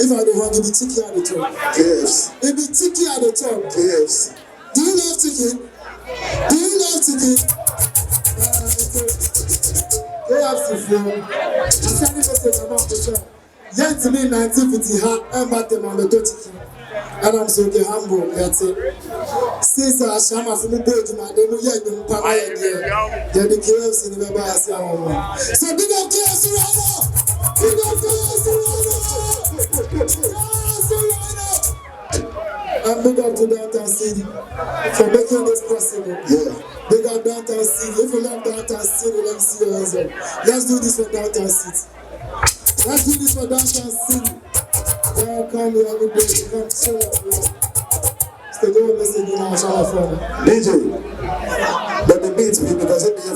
If I don't want to be ticky at the top. Yes. It be ticky at the top. Yes. Do you love ticky? Do you love ticky? KFC from. I'm standing for message I'm about to say. Yet to me 1950 and back them on the dirty. And I'm so humble, that's it. Since I shama from the board to my demo, yeah, the Pamaya, yeah, the chaos in the Baba. So big up chaos around. Big up chaos around. And big up to Downtown City for making this possible. Yeah. Big up Downtown City. If you love Downtown City, let me see your hands up. Let's do this for Downtown City. Let's do this for Downtown City. Come here, everybody. Come chill up, bro. Stay doing this again. I'm trying to find it. DJ, let the beats be because it